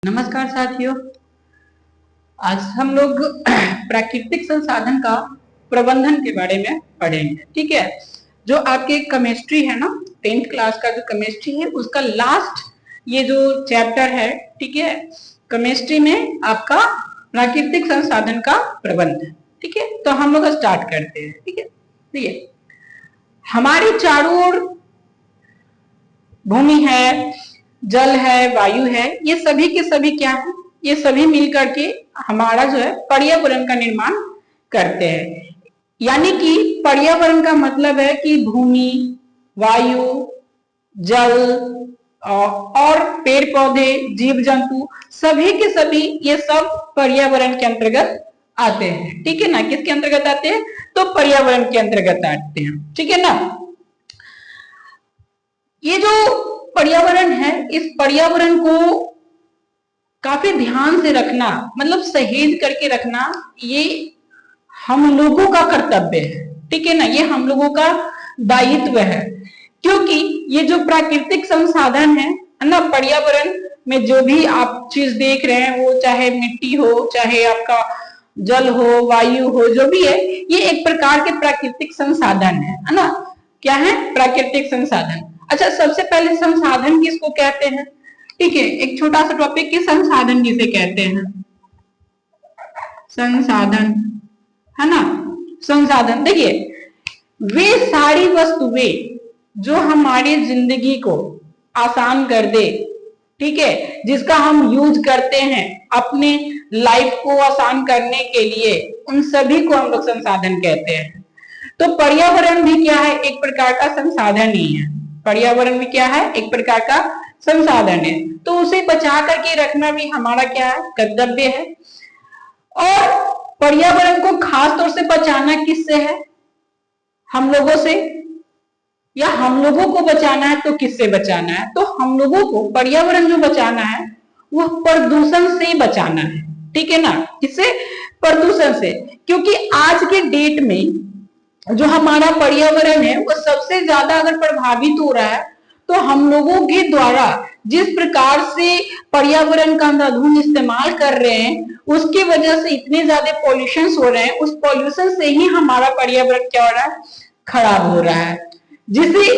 नमस्कार साथियों, आज हम लोग प्राकृतिक संसाधन का प्रबंधन के बारे में पढ़ेंगे। ठीक है, जो आपके केमिस्ट्री है ना, 10th क्लास का जो केमिस्ट्री है उसका लास्ट ये जो चैप्टर है, ठीक है, केमिस्ट्री में आपका प्राकृतिक संसाधन का प्रबंधन। ठीक है, तो हम लोग स्टार्ट करते हैं। ठीक है, देखिए हमारे चारों ओर भूमि है, जल है, वायु है, ये सभी के सभी क्या है, ये सभी मिलकर के हमारा जो है पर्यावरण का निर्माण करते हैं। यानी कि पर्यावरण का मतलब है कि भूमि, वायु, जल और पेड़ पौधे, जीव जंतु, सभी के सभी ये सब पर्यावरण के अंतर्गत आते हैं। ठीक है ना, किसके अंतर्गत आते हैं? तो पर्यावरण के अंतर्गत आते हैं। ठीक है ना, ये जो पर्यावरण है, इस पर्यावरण को काफी ध्यान से रखना, मतलब सहेज करके रखना, ये हम लोगों का कर्तव्य है। ठीक है ना, ये हम लोगों का दायित्व है, क्योंकि ये जो प्राकृतिक संसाधन है ना, पर्यावरण में जो भी आप चीज देख रहे हैं, वो चाहे मिट्टी हो, चाहे आपका जल हो, वायु हो, जो भी है, ये एक प्रकार के प्राकृतिक संसाधन है ना। क्या है? प्राकृतिक संसाधन। अच्छा, सबसे पहले संसाधन किसको कहते हैं? ठीक है, एक छोटा सा टॉपिक, कि संसाधन किसे कहते हैं? संसाधन, है ना। संसाधन, देखिए वे सारी वस्तुएं जो हमारी जिंदगी को आसान कर दे, ठीक है, जिसका हम यूज करते हैं अपने लाइफ को आसान करने के लिए, उन सभी को हम लोग संसाधन कहते हैं। तो पर्यावरण भी क्या है? एक प्रकार का संसाधन ही है। पर्यावरण भी क्या है? एक प्रकार का संसाधन है। तो उसे बचा करके रखना भी हमारा क्या है? कर्तव्य है। और पर्यावरण को खास तौर से बचाना किससे है? हम लोगों से। या हम लोगों को बचाना है तो किससे बचाना है? तो हम लोगों को पर्यावरण जो बचाना है वो प्रदूषण से बचाना है। ठीक है ना, किससे? प्रदूषण से। क्योंकि आज के डेट में जो हमारा पर्यावरण है वो सबसे ज्यादा अगर प्रभावित हो रहा है, तो हम लोगों के द्वारा जिस प्रकार से पर्यावरण का अंधाधुंध इस्तेमाल कर रहे हैं, उसकी वजह से इतने ज्यादा पॉल्यूशन हो रहे हैं। उस पॉल्यूशन से ही हमारा पर्यावरण क्या हो रहा है? खराब हो रहा है। जिसे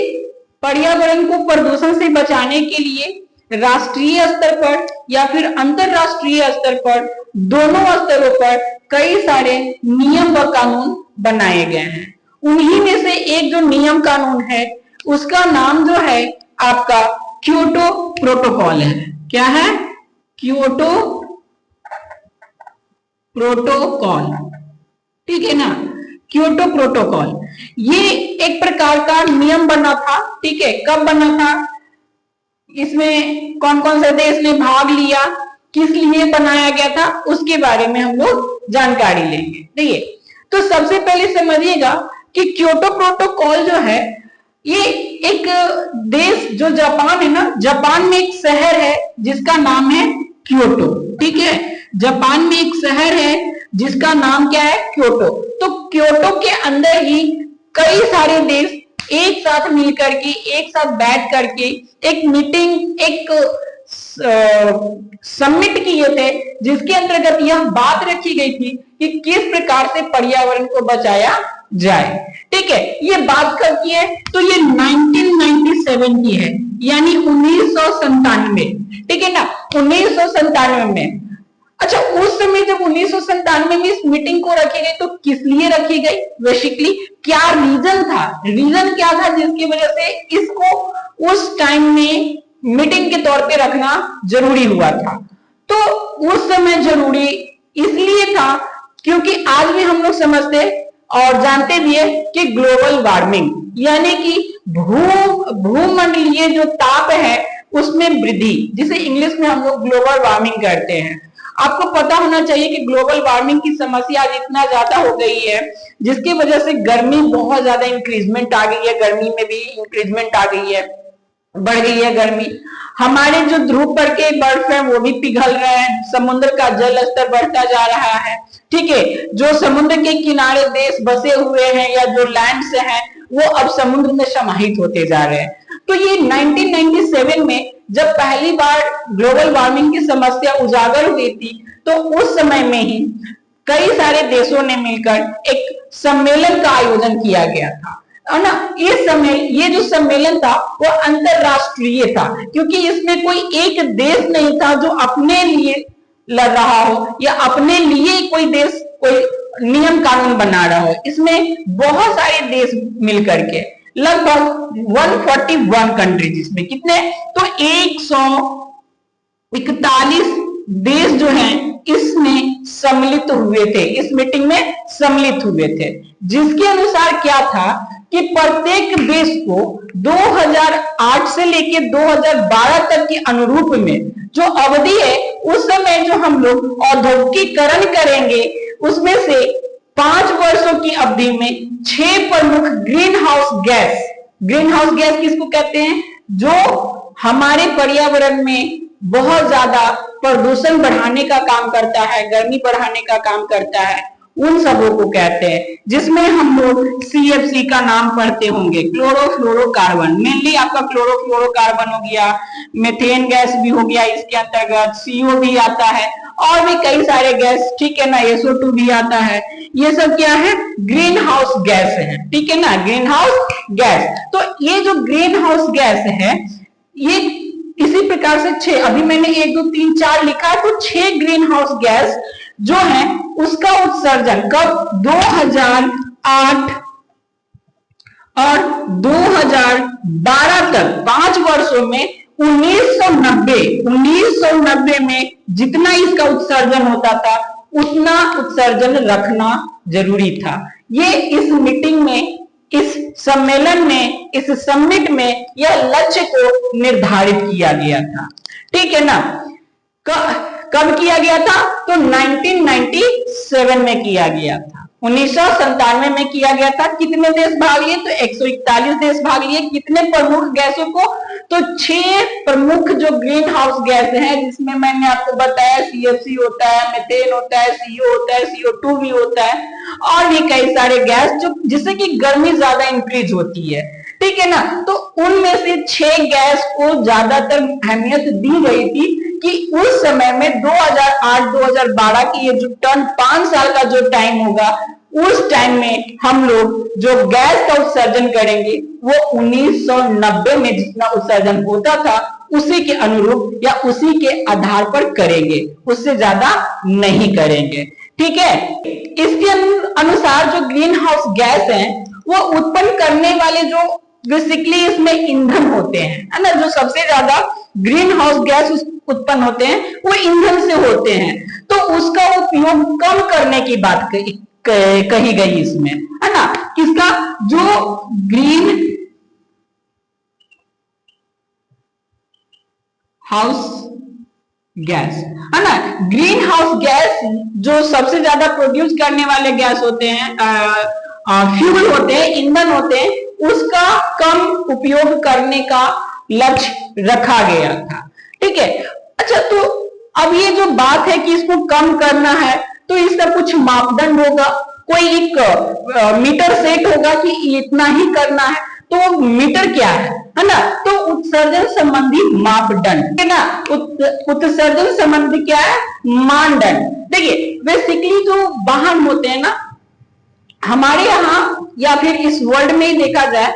पर्यावरण को प्रदूषण से बचाने के लिए राष्ट्रीय स्तर पर या फिर अंतरराष्ट्रीय स्तर पर, दोनों स्तरों पर कई सारे नियम व कानून बनाए गए हैं। उन्हीं में से एक जो नियम कानून है, उसका नाम जो है आपका क्योटो प्रोटोकॉल है। क्या है? Kyoto protocol. ठीक है ना, क्योटो प्रोटोकॉल ये एक प्रकार का नियम बना था। ठीक है, कब बना था? इसमें कौन कौन से देश ने भाग लिया, किस लिए बनाया गया था, उसके बारे में हम लोग जानकारी लेंगे। देखिए, तो सबसे पहले समझिएगा कि क्योटो प्रोटोकॉल जो है, ये एक देश जो जापान है ना, जापान में एक शहर है जिसका नाम है क्योटो। ठीक है, जापान में एक शहर है जिसका नाम क्या है? क्योटो। तो क्योटो के अंदर ही कई सारे देश एक साथ मिलकर के, एक साथ बैठ करके एक मीटिंग, एक समिट किए थे, जिसके अंतर्गत यह बात रखी गई थी कि किस प्रकार से पर्यावरण को बचाया जाए। ठीक है, ये बात कब की है? तो ये 1997 की है, यानी 1997। ठीक है ना, 1997 में। अच्छा, उस समय जब 1997 में इस मीटिंग को रखी गई, तो किस लिए रखी गई? बेसिकली क्या रीजन था? रीजन क्या था जिसकी वजह से इसको उस टाइम में मीटिंग के तौर पे रखना जरूरी हुआ था? तो उस समय जरूरी इसलिए था क्योंकि आज भी हम लोग समझते और जानते भी है कि ग्लोबल वार्मिंग, यानी कि भूमंडलीय जो ताप है उसमें वृद्धि, जिसे इंग्लिश में हम लोग ग्लोबल वार्मिंग करते हैं। आपको पता होना चाहिए कि ग्लोबल वार्मिंग की समस्या आज इतना ज्यादा हो गई है, जिसकी वजह से गर्मी बहुत ज्यादा इंक्रीजमेंट आ गई है, गर्मी में भी इंक्रीजमेंट आ गई है, बढ़ गई है गर्मी। हमारे जो ध्रुव पर के बर्फ है वो भी पिघल रहे हैं, समुद्र का जल स्तर बढ़ता जा रहा है। ठीक है, जो समुद्र के किनारे देश बसे हुए हैं या जो लैंड से हैं, वो अब समुद्र में समाहित होते जा रहे हैं। तो ये 1997 में जब पहली बार ग्लोबल वार्मिंग की समस्या उजागर हुई थी, तो उस समय में ही कई सारे देशों ने मिलकर एक सम्मेलन का आयोजन किया गया था, है ना। ये जो सम्मेलन था वो अंतरराष्ट्रीय था, क्योंकि इसमें कोई एक देश नहीं था जो अपने लिए लड़ रहा हो या अपने लिए कोई देश कोई नियम कानून बना रहा हो। इसमें बहुत सारे देश मिलकर के लगभग 141 कंट्रीज, इसमें कितने, तो 141 देश जो हैं इसमें सम्मिलित हुए थे, इस मीटिंग में सम्मिलित हुए थे, जिसके अनुसार क्या था कि प्रत्येक देश को 2008 से लेके 2012 तक के अनुरूप में जो अवधि है, उस समय जो हम लोग औद्योगिकीकरण करेंगे, उसमें से 5 वर्षों की अवधि में 6 प्रमुख ग्रीन हाउस गैस किसको कहते हैं, जो हमारे पर्यावरण में बहुत ज्यादा प्रदूषण बढ़ाने का काम करता है, गर्मी बढ़ाने का काम करता है, उन सबों को कहते हैं, जिसमें हम लोग CFC का नाम पढ़ते होंगे, क्लोरोफ्लोरोकार्बन। मेनली आपका क्लोरोफ्लोरोकार्बन हो गया, मेथेन गैस भी हो गया, इसके अंतर्गत CO भी आता है, और भी कई सारे गैस, ठीक है ना, SO2 भी आता है। ये सब क्या है, ग्रीन हाउस गैस है, ठीक है ना, ग्रीन हाउस गैस। तो ये जो ग्रीन हाउस गैस है, ये इसी प्रकार से 6, अभी मैंने 1 2 3 4 लिखा, तो 6 ग्रीन हाउस गैस जो है उसका उत्सर्जन कब, 2008 और 2012 तक, 5 वर्षों में 1990 में जितना इसका उत्सर्जन होता था उतना उत्सर्जन रखना जरूरी था। ये इस मीटिंग में, इस सम्मेलन में, इस समिट में यह लक्ष्य को निर्धारित किया गया था, ठीक है ना। कब किया गया था, तो 1997 में किया गया था, 1997 में किया गया था। कितने देश भाग लिए, तो 141 देश भाग लिए। कितने प्रमुख गैसों को, तो 6 प्रमुख जो ग्रीन हाउस गैस हैं, जिसमें मैंने आपको बताया CFC होता है, मेथेन होता है, CO होता है, CO2 भी होता है, और भी कई सारे गैस जो जिससे कि गर्मी ज्यादा इंक्रीज होती है, ठीक है ना। तो उनमें से 6 गैस को ज्यादातर अहमियत दी गई थी कि उस समय में 2008-2012 की ये जो टर्न 5 साल का जो टाइम होगा, उस टाइम में हम लोग जो गैस का उत्सर्जन करेंगे वो 1990 में जितना उत्सर्जन होता था उसी के अनुरूप या उसी के आधार पर करेंगे, उससे ज्यादा नहीं करेंगे, ठीक है। इसके अनुसार जो ग्रीन हाउस गैस है वो उत्पन्न करने वाले जो बेसिकली इसमें ईंधन होते हैं, है ना, जो सबसे ज्यादा ग्रीन हाउस गैस उत्पन्न होते हैं वो ईंधन से होते हैं, तो उसका उपयोग कम करने की बात कही गई इसमें, है ना। किसका, जो ग्रीन हाउस गैस, है ना, ग्रीन हाउस गैस जो सबसे ज्यादा प्रोड्यूस करने वाले गैस होते हैं, फ्यूल होते हैं, ईंधन होते हैं, उसका कम उपयोग करने का लक्ष्य रखा गया था, ठीक है। अच्छा, तो अब ये जो बात है कि इसको कम करना है, तो इसका कुछ मापदंड होगा, कोई एक मीटर सेट होगा कि इतना ही करना है, तो मीटर क्या है ना, तो उत्सर्जन संबंधी मापदंड, है ना, उत्सर्जन संबंधी क्या है, मानदंड। देखिए बेसिकली जो वाहन होते हैं ना हमारे यहाँ या फिर इस वर्ल्ड में देखा जाए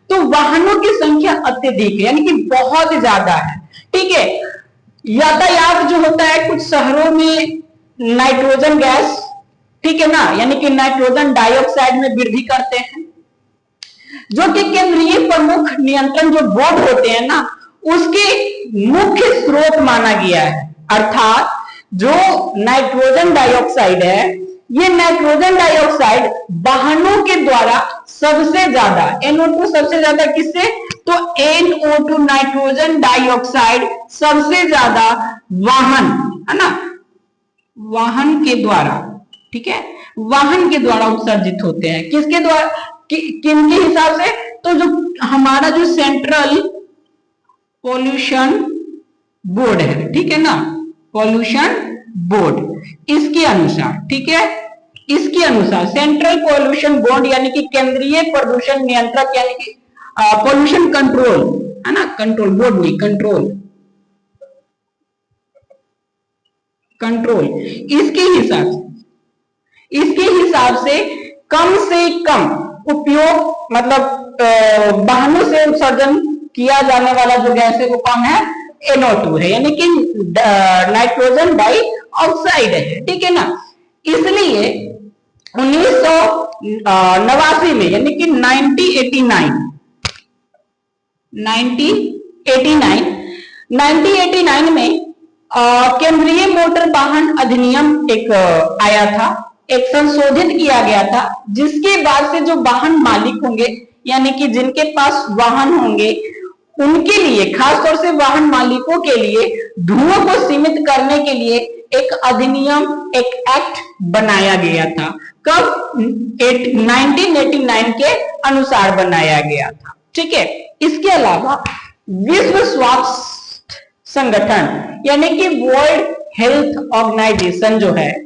तो वाहनों की संख्या अत्यधिक है, यानी कि बहुत ज्यादा है, ठीक है। यातायात जो होता है, कुछ शहरों में नाइट्रोजन गैस, ठीक है ना, यानी कि नाइट्रोजन डाइऑक्साइड में वृद्धि करते हैं, जो कि केंद्रीय प्रमुख नियंत्रण जो बोर्ड होते हैं ना उसके मुख्य स्रोत माना गया है। अर्थात जो नाइट्रोजन डाइऑक्साइड है, ये नाइट्रोजन डाइऑक्साइड वाहनों के द्वारा सबसे ज्यादा, NO2 सबसे ज्यादा किससे, तो NO2 नाइट्रोजन डाइऑक्साइड सबसे ज्यादा वाहन, है ना, वाहन के द्वारा, ठीक है, वाहन के द्वारा उत्सर्जित होते हैं। किसके द्वारा, किनके हिसाब से, तो जो हमारा जो सेंट्रल पॉल्यूशन बोर्ड है, ठीक है ना, पॉल्यूशन बोर्ड, इसके अनुसार, ठीक है, इसके अनुसार सेंट्रल पॉल्यूशन बोर्ड यानी कि केंद्रीय प्रदूषण नियंत्रक, यानी कि पॉल्यूशन कंट्रोल, है ना, कंट्रोल बोर्ड नहीं, कंट्रोल कंट्रोल, इसके हिसाब से कम उपयोग, मतलब वाहनों से उत्सर्जन किया जाने वाला जो गैस है वो कौन है, NO2 है, यानी कि नाइट्रोजन डाई ऑक्साइड है, ठीक है ना। इसलिए 1989 में, यानी कि 1989 में केंद्रीय मोटर वाहन अधिनियम एक आया था, एक संशोधित किया गया था, जिसके बाद से जो वाहन मालिक होंगे, यानी कि जिनके पास वाहन होंगे, उनके लिए, खासतौर से वाहन मालिकों के लिए धुओं को सीमित करने के लिए एक अधिनियम, एक एक्ट बनाया गया था। कब? 1989 के अनुसार बनाया गया था, ठीक है। इसके अलावा विश्व स्वास्थ्य संगठन, यानी कि वर्ल्ड हेल्थ ऑर्गेनाइजेशन जो है,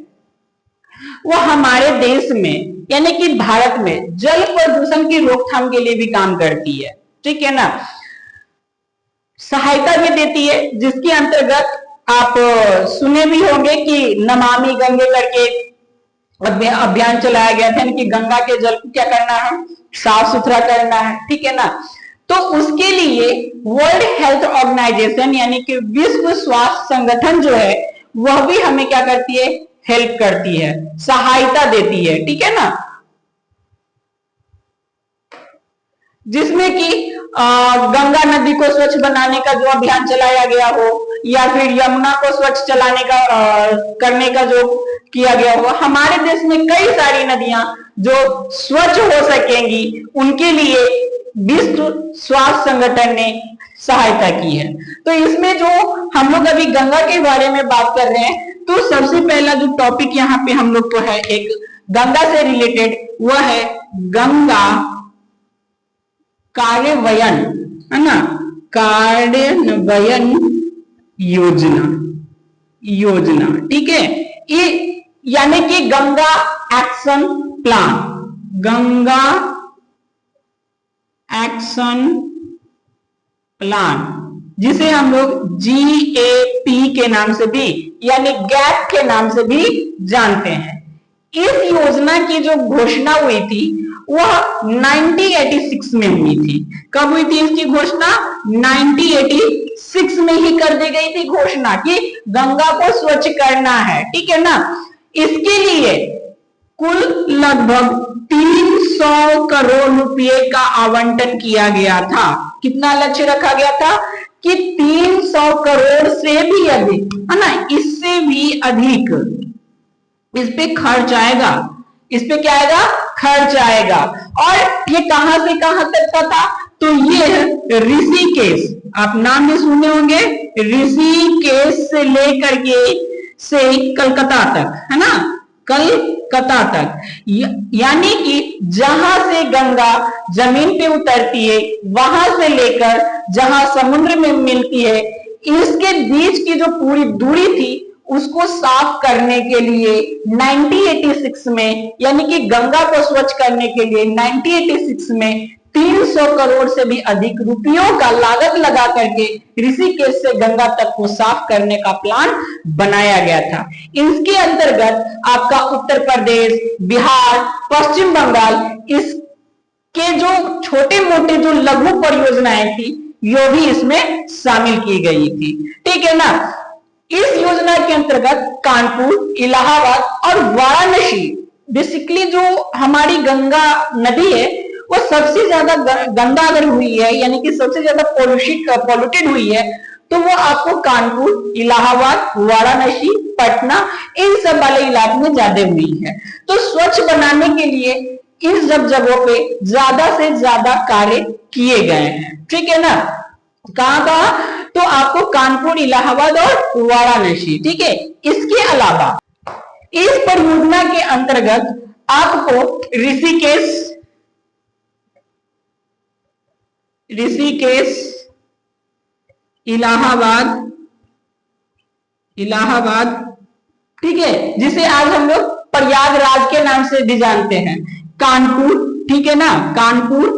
वो हमारे देश में, यानी कि भारत में जल प्रदूषण की रोकथाम के लिए भी काम करती है, ठीक है ना। सहायता भी देती है, जिसके अंतर्गत आप सुने भी होंगे कि नमामि गंगे करके अभियान चलाया गया था, यानी कि गंगा के जल को क्या करना है, साफ सुथरा करना है, ठीक है ना। तो उसके लिए वर्ल्ड हेल्थ ऑर्गेनाइजेशन, यानी कि विश्व स्वास्थ्य संगठन जो है, वह भी हमें क्या करती है, हेल्प करती है, सहायता देती है, ठीक है ना। जिसमें कि गंगा नदी को स्वच्छ बनाने का जो अभियान चलाया गया हो, या फिर यमुना को स्वच्छ चलाने का करने का जो किया गया हो, हमारे देश में कई सारी नदियां जो स्वच्छ हो सकेंगी, उनके लिए विश्व स्वास्थ्य संगठन ने सहायता की है। तो इसमें जो हम लोग अभी गंगा के बारे में बात कर रहे हैं, तो सबसे पहला जो टॉपिक यहाँ पे हम लोग को है एक गंगा से रिलेटेड, वह है गंगा कार्यान्वयन, है ना, कार्यान्वयन योजना, ठीक है। ये यानी कि Ganga action plan, Ganga action plan, जिसे हम लोग GAP के नाम से भी, यानी गैप के नाम से भी जानते हैं। इस योजना की जो घोषणा हुई थी वह 1986 में हुई थी। कब हुई थी इसकी घोषणा? 1986 में ही कर दी गई थी घोषणा कि गंगा को स्वच्छ करना है, ठीक है ना। इसके लिए कुल लगभग 300 करोड़ रुपए का आवंटन किया गया था। कितना लक्ष्य रखा गया था कि 300 करोड़ से भी अधिक, है ना, इससे भी अधिक इस पे खर्च आएगा। इस पे क्या आएगा? खर्च आएगा। और ये कहां से कहां तक का था? तो ये ऋषिकेश, आप नाम भी सुने होंगे, ऋषिकेश से लेकर के से कलकत्ता तक, है ना, कलकत्ता तक, यानी कि जहां से गंगा जमीन पे उतरती है वहां से लेकर जहां समुद्र में मिलती है, इसके बीच की जो पूरी दूरी थी उसको साफ करने के लिए 1986 में, यानी कि गंगा को स्वच्छ करने के लिए 1986 में 300 करोड़ से भी अधिक रुपयों का लागत लगा करके ऋषिकेश से गंगा तक को साफ करने का प्लान बनाया गया था। इसके अंतर्गत आपका उत्तर प्रदेश, बिहार, पश्चिम बंगाल, इसके जो छोटे मोटे जो लघु परियोजनाएं थी वो भी इसमें शामिल की गई थी, ठीक है ना। इस योजना के अंतर्गत कानपुर, इलाहाबाद और वाराणसी, बेसिकली जो हमारी गंगा नदी है वो सबसे ज्यादा गंदा अगर हुई है, यानी कि सबसे ज्यादा पॉल्यूटेड हुई है, तो वो आपको कानपुर, इलाहाबाद, वाराणसी, पटना, इन सब वाले इलाके में ज्यादा हुई है। तो स्वच्छ बनाने के लिए इन सब जगहों पे ज्यादा से ज्यादा कार्य किए गए हैं, ठीक है ना। कहां कहां? तो आपको कानपुर, इलाहाबाद और वाराणसी, ठीक है। इसके अलावा इस परियोजना के अंतर्गत आपको ऋषिकेश, इलाहाबाद, ठीक है, जिसे आज हम लोग प्रयागराज के नाम से भी जानते हैं, कानपुर, ठीक है ना, कानपुर,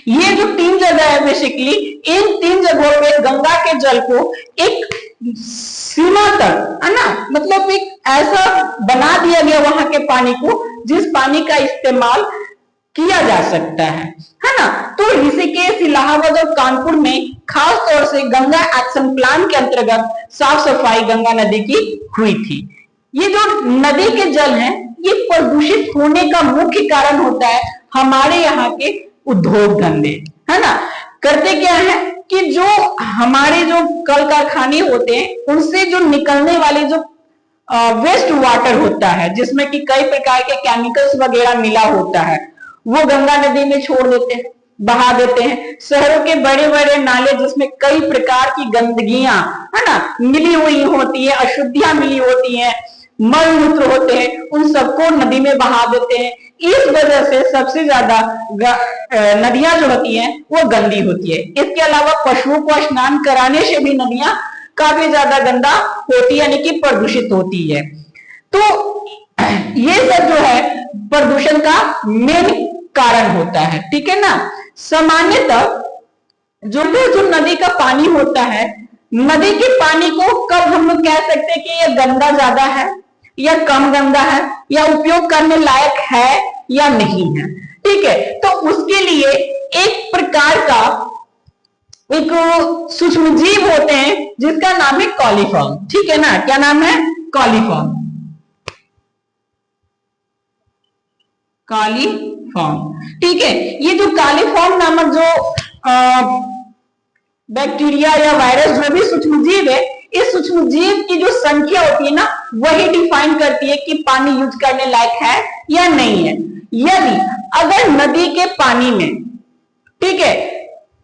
ये जो 3 जगह है बेसिकली, इन 3 जगहों पे गंगा के जल को एक सीमा तक, है ना, मतलब एक ऐसा बना दिया गया वहां के पानी को जिस पानी का इस्तेमाल किया जा सकता है ना। तो ऋषिकेश, इलाहाबाद और कानपुर में खास तौर से गंगा एक्शन प्लान के अंतर्गत साफ सफाई गंगा नदी की हुई थी। ये जो नदी के जल हैं, ये प्रदूषित होने का मुख्य कारण होता है हमारे यहाँ के उद्योग धंधे, है ना। करते क्या है कि जो हमारे जो कल कारखाने होते हैं उनसे जो निकलने वाले जो वेस्ट वाटर होता है, जिसमें कि कई प्रकार के केमिकल्स वगैरह मिला होता है, वो गंगा नदी में छोड़ देते हैं, बहा देते हैं। शहरों के बड़े बड़े नाले जिसमें कई प्रकार की गंदगियां, है ना, मिली हुई होती है, अशुद्धियां मिली होती हैं, मल मूत्र होते हैं, उन सबको नदी में बहा देते हैं। इस वजह से सबसे ज्यादा नदियां जो होती हैं वो गंदी होती है। इसके अलावा पशुओं को स्नान कराने से भी नदियां काफी ज्यादा गंदा होती है, यानी कि प्रदूषित होती है। तो ये सब जो है प्रदूषण का मेन कारण होता है, ठीक है ना। सामान्यतः जो नदी का पानी होता है, नदी के पानी को कब हम लोग कह सकते हैं कि ये गंदा ज्यादा है या कम गंदा है या उपयोग करने लायक है या नहीं है, ठीक है। तो उसके लिए एक प्रकार का एक सूक्ष्म जीव होते हैं जिसका नाम है कॉलीफॉर्म, ठीक है ना। क्या नाम है? कॉलीफॉर्म। कॉलीफॉर्म, ठीक है। ये जो कॉलीफॉर्म नामक जो बैक्टीरिया या वायरस जो भी सूक्ष्म जीव है, इस सूक्ष्म जीव की जो संख्या होती है ना, वही डिफाइन करती है कि पानी यूज करने लायक है या नहीं है। यदि अगर नदी के पानी में, ठीक है,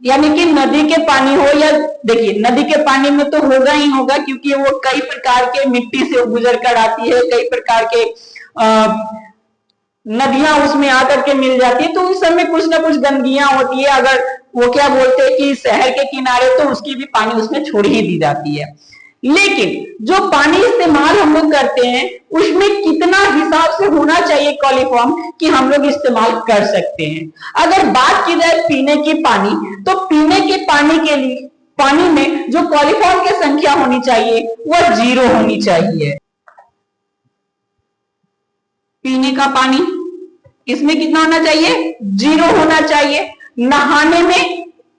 यानी कि नदी के पानी हो या, देखिए नदी के पानी में तो होगा ही होगा क्योंकि वो कई प्रकार के मिट्टी से गुजर कर आती है, कई प्रकार के नदियां उसमें आकर के मिल जाती है, तो उस समय कुछ ना कुछ गंदगियां होती है। अगर वो क्या बोलते हैं कि शहर के किनारे, तो उसकी भी पानी उसमें छोड़ ही दी जाती है। लेकिन जो पानी इस्तेमाल हम लोग करते हैं उसमें कितना हिसाब से होना चाहिए कॉलीफॉर्म कि हम लोग इस्तेमाल कर सकते हैं। अगर बात की जाए पीने की पानी, तो पीने के पानी के लिए पानी में जो कॉलीफॉर्म की संख्या होनी चाहिए वह 0 होनी चाहिए। पीने का पानी इसमें कितना होना चाहिए? 0 होना चाहिए।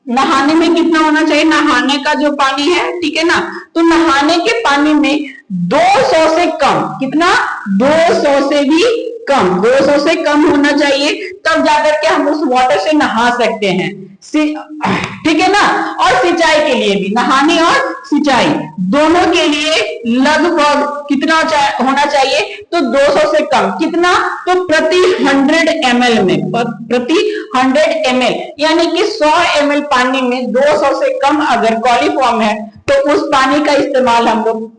नहाने में कितना होना चाहिए? नहाने का जो पानी है, ठीक है ना, तो नहाने के पानी में 200 से कम, कितना? 200 से भी कम, 200 से कम होना चाहिए, तब जाकर के हम उस वाटर से नहा सकते हैं, ठीक है ना। और सिंचाई के लिए भी, नहाने और सिंचाई दोनों के लिए लगभग कितना होना चाहिए? तो 200 से कम, कितना? तो प्रति 100 ml में, प्रति 100 ml, यानी कि 100 ml पानी में 200 से कम अगर कॉलीफॉर्म है तो उस पानी का इस्तेमाल हम लोग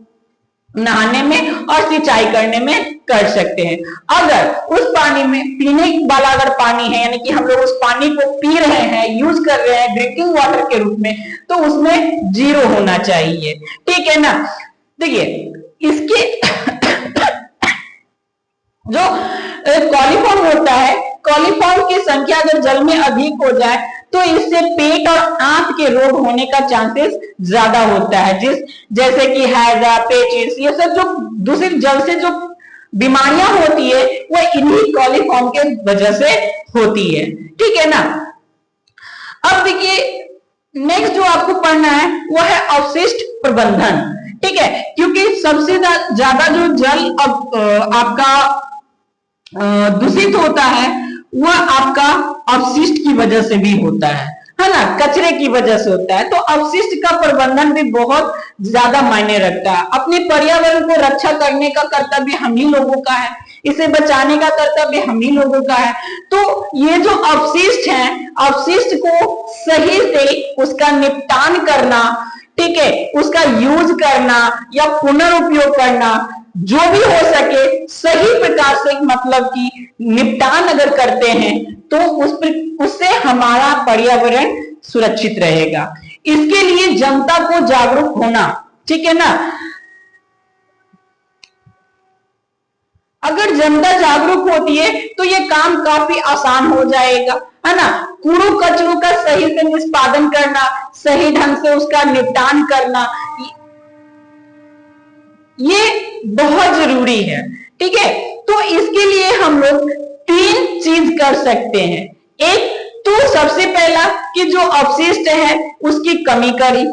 नहाने में और सिंचाई करने में कर सकते हैं। अगर उस पानी में पीने वाला अगर पानी है, यानी कि हम लोग उस पानी को पी रहे हैं, यूज कर रहे हैं ड्रिंकिंग वाटर के रूप में, तो उसमें 0 होना चाहिए, ठीक है ना। देखिए इसके जो कॉलीफॉर्म होता है, कॉलीफॉर्म की संख्या अगर जल में अधिक हो जाए तो इससे पेट और आंत के रोग होने का चांसेस ज्यादा होता है, जैसे कि हैजा, पेचिस, ये सब जो दूषित जल से जो बीमारियां होती है वो इन्हीं कॉलीफॉर्म के वजह से होती है, ठीक है ना। अब देखिए नेक्स्ट जो आपको पढ़ना है वो है अवशिष्ट प्रबंधन, ठीक है, क्योंकि सबसे ज्यादा जो जल आपका दूषित होता है वह आपका अपशिष्ट की वजह से भी होता है ना, कचरे की वजह से होता है। तो अपशिष्ट का प्रबंधन भी बहुत ज्यादा मायने रखता है। अपने पर्यावरण को रक्षा करने का कर्तव्य हम ही लोगों का है, इसे बचाने का कर्तव्य हम ही लोगों का है। तो ये जो अपशिष्ट है, अपशिष्ट को सही से उसका निपटान करना, ठीक है, उसका यूज करना या पुनर्उपयोग करना, जो भी हो सके सही प्रकार से, मतलब कि निपटान अगर करते हैं तो उससे हमारा पर्यावरण सुरक्षित रहेगा। इसके लिए जनता को जागरूक होना, ठीक है ना। अगर जनता जागरूक होती है तो ये काम काफी आसान हो जाएगा, है ना। कूड़ों कचरों का सही से निष्पादन करना, सही ढंग से उसका निपटान करना, ये बहुत जरूरी है। ठीक है, तो इसके लिए हम लोग 3 चीज कर सकते हैं। एक तो सबसे पहला कि जो अपशिष्ट है उसकी कमी करें,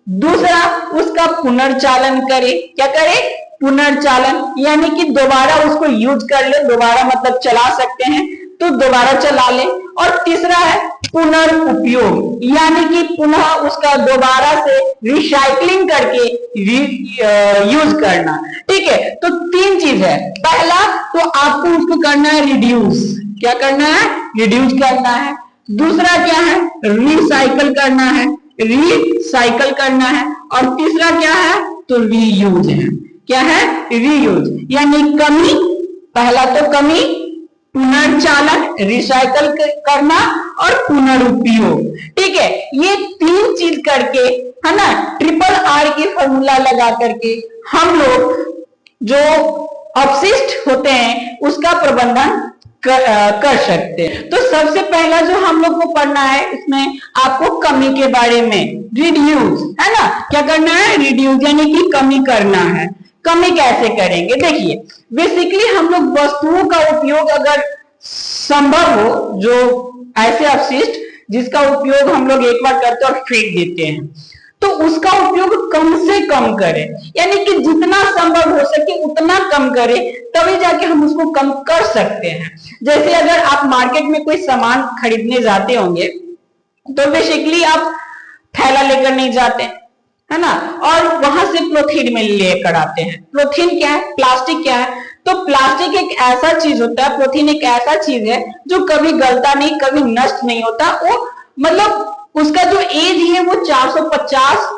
दूसरा उसका पुनर्चालन करे। क्या करे? पुनर्चालन, यानी कि दोबारा उसको यूज कर ले, दोबारा मतलब चला सकते हैं तो दोबारा चला ले। और तीसरा है पुनर्उपयोग, यानी कि पुनः उसका दोबारा से रिसाइकलिंग करके यूज करना। ठीक है, तो 3 चीज है। पहला तो आपको उसको करना है रिड्यूस। क्या करना है? रिड्यूस करना है। दूसरा क्या है? रिसाइकल करना है, रिसाइकल करना है। और तीसरा क्या है? तो रीयूज है। क्या है? रीयूज, यानी कमी, पहला तो कमी, पुनर्चालन, रिसाइकल करना और पुनरुपयोग। ठीक है, ये 3 चीज करके, है ना, ट्रिपल आर की फॉर्मूला लगा करके हम लोग जो अपशिष्ट होते हैं उसका प्रबंधन कर सकते हैं। तो सबसे पहला जो हम लोग को पढ़ना है इसमें आपको कमी के बारे में, रिड्यूस, है ना। क्या करना है? रिड्यूस, यानी कि कमी करना है। कमी कैसे करेंगे? देखिए, बेसिकली हम लोग वस्तुओं का उपयोग अगर संभव हो, जो ऐसे अपशिष्ट जिसका उपयोग हम लोग एक बार करते और फेंक देते हैं, तो उसका उपयोग कम से कम करें, यानी कि जितना संभव हो सके उतना कम करें, तभी जाके हम उसको कम कर सकते हैं। जैसे अगर आप मार्केट में कोई सामान खरीदने जाते होंगे तो बेसिकली आप थैला लेकर नहीं जाते, है ना, और वहां से पॉलीथीन में लेकर आते हैं। पॉलीथीन क्या है? प्लास्टिक क्या है? तो प्लास्टिक एक ऐसा चीज होता है, पॉलीथीन एक ऐसा चीज है जो कभी गलता नहीं, कभी नष्ट नहीं होता। वो मतलब उसका जो एज है वो 450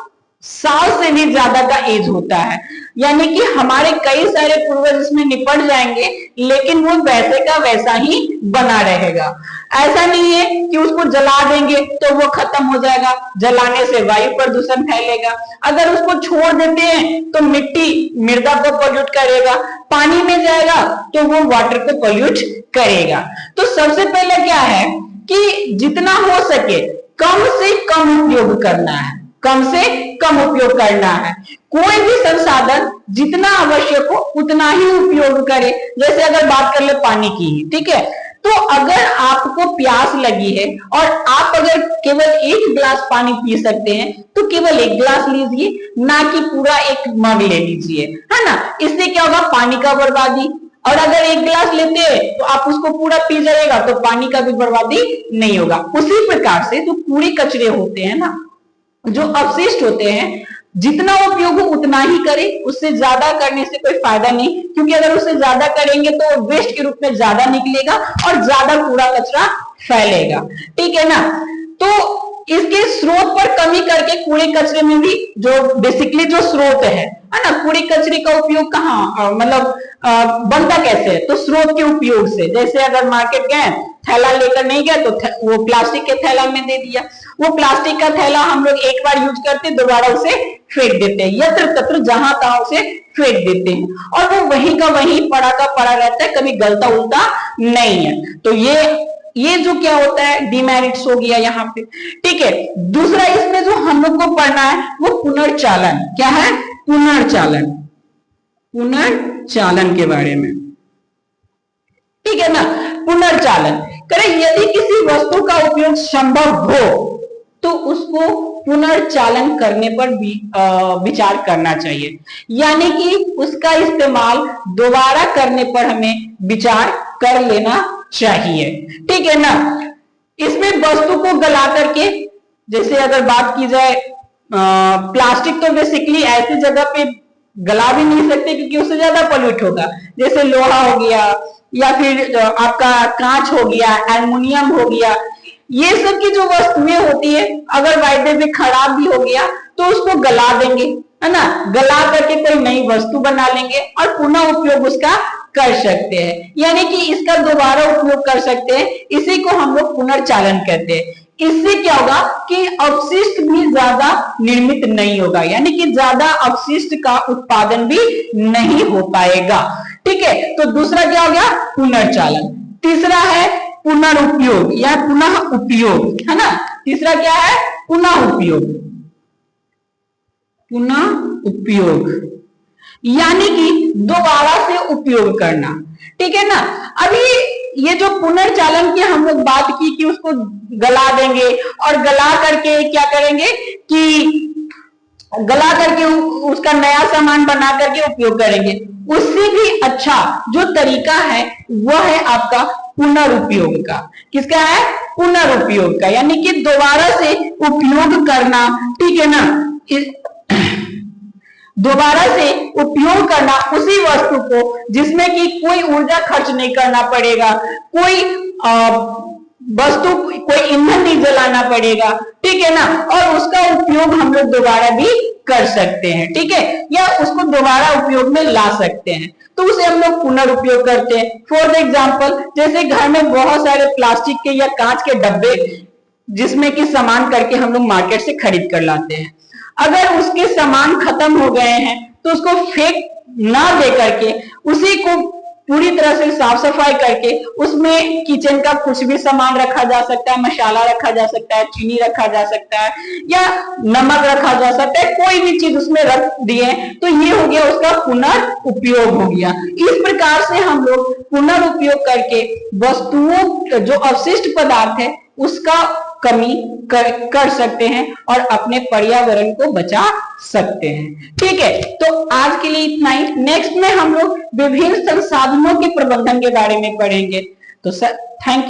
साल से भी ज्यादा का एज होता है, यानी कि हमारे कई सारे पूर्वज इसमें निपट जाएंगे लेकिन वो वैसे का वैसा ही बना रहेगा। ऐसा नहीं है कि उसको जला देंगे तो वो खत्म हो जाएगा, जलाने से वायु प्रदूषण फैलेगा। अगर उसको छोड़ देते हैं तो मिट्टी मृदा को पोल्यूट करेगा, पानी में जाएगा तो वो वाटर को पोल्यूट करेगा। तो सबसे पहले क्या है कि जितना हो सके कम से कम उपयोग करना है, कम से कम उपयोग करना है। कोई भी संसाधन जितना आवश्यक हो उतना ही उपयोग करें। जैसे अगर बात कर ले पानी की ही, ठीक है, तो अगर आपको प्यास लगी है और आप अगर केवल 1 गिलास पानी पी सकते हैं तो केवल 1 गिलास लीजिए, ना कि पूरा 1 मग ले लीजिए, है ना। इससे क्या होगा? पानी का बर्बादी। और अगर 1 गिलास लेते हैं तो आप उसको पूरा पी जाएगा तो पानी का भी बर्बादी नहीं होगा। उसी प्रकार से जो कूड़े कचरे होते हैं ना, जो अपशिष्ट होते हैं, जितना उपयोग हो उतना ही करें, उससे ज्यादा करने से कोई फायदा नहीं, क्योंकि अगर उससे ज्यादा करेंगे तो वेस्ट के रूप में ज्यादा निकलेगा और ज्यादा कूड़ा कचरा फैलेगा। ठीक है ना। तो इसके स्रोत पर कमी करके कूड़े कचरे में भी जो बेसिकली जो स्रोत है ना, कूड़े कचरे का उपयोग कहाँ मतलब बनता कैसे है? तो स्रोत के उपयोग से। जैसे अगर मार्केट गए, थैला लेकर नहीं गया तो वो प्लास्टिक के थैला में दे दिया। वो प्लास्टिक का थैला हम लोग एक बार यूज करते दोबारा उसे फेंक देते हैं, यत्र तत्र जहां तहां उसे फेंक देते हैं और वो वहीं का वहीं पड़ा का पड़ा रहता है, कभी गलता उलटा नहीं है। तो ये जो क्या होता है, डिमेरिट्स हो गया यहाँ पे। ठीक है, दूसरा इसमें जो हम लोग को पढ़ना है वो पुनर्चालन। क्या है? पुनर्चालन, पुनर्चालन के बारे में। ठीक है ना। पुनर्चालन करें, यदि किसी वस्तु का उपयोग संभव हो तो उसको पुनर्चालन करने पर भी विचार करना चाहिए, यानी कि उसका इस्तेमाल दोबारा करने पर हमें विचार कर लेना चाहिए। ठीक है ना। इसमें वस्तु को गला करके, जैसे अगर बात की जाए प्लास्टिक, तो बेसिकली ऐसी जगह पे गला भी नहीं सकते क्योंकि उससे ज्यादा पोल्यूट होगा। जैसे लोहा हो गया या फिर आपका कांच हो गया, एल्युमिनियम हो गया, ये सब की जो वस्तुएं होती है अगर वायदे में खराब भी हो गया तो उसको गला देंगे, है ना, गला करके कोई नई वस्तु बना लेंगे और पुनः उपयोग उसका कर सकते हैं, यानी कि इसका दोबारा उपयोग कर सकते हैं। इसी को हम लोग पुनर्चालन कहते हैं। इससे क्या होगा कि अपशिष्ट भी ज्यादा निर्मित नहीं होगा, यानी कि ज्यादा अपशिष्ट का उत्पादन भी नहीं हो पाएगा। ठीक है, तो दूसरा क्या हो गया? पुनर्चालन। तीसरा है पुनरुपयोग या पुनः उपयोग, है ना। तीसरा क्या है? पुनः उपयोग, पुनः उपयोग, यानी कि दोबारा से उपयोग करना, ठीक है ना। अभी ये जो पुनर्चालन की हम लोग बात की कि उसको गला देंगे और गला करके क्या करेंगे कि गला करके उसका नया सामान बना करके उपयोग करेंगे, उससे भी अच्छा जो तरीका है वह है आपका पुनरुपयोग का। किसका है? पुनरुपयोग का, यानी कि दोबारा से उपयोग करना, ठीक है ना। दोबारा से उपयोग करना उसी वस्तु को जिसमें कि कोई ऊर्जा खर्च नहीं करना पड़ेगा, कोई वस्तु, कोई ईंधन नहीं जलाना पड़ेगा, ठीक है ना। और उसका उपयोग हम लोग दोबारा भी कर सकते हैं, ठीक है, या उसको दोबारा उपयोग में ला सकते हैं, तो उसे हम लोग पुनर्उपयोग करते हैं। फॉर एग्जाम्पल, जैसे घर में बहुत सारे प्लास्टिक के या कांच के डब्बे जिसमें कि सामान करके हम लोग मार्केट से खरीद कर लाते हैं, अगर उसके सामान खत्म हो गए हैं तो उसको फेंक ना दे करके उसी को पूरी तरह से साफ सफाई करके उसमें किचन का कुछ भी सामान रखा जा सकता है, मसाला रखा जा सकता है, चीनी रखा जा सकता है, या नमक रखा जा सकता है, कोई भी चीज उसमें रख दिए तो ये हो गया उसका पुनर्उपयोग हो गया। इस प्रकार से हम लोग पुनर्उपयोग करके वस्तुओं जो अवशिष्ट पदार्थ है उसका कमी कर सकते हैं और अपने पर्यावरण को बचा सकते हैं, ठीक है। तो आज के लिए इतना ही। नेक्स्ट में हम लोग विभिन्न संसाधनों के प्रबंधन के बारे में पढ़ेंगे। तो सर थैंक यू।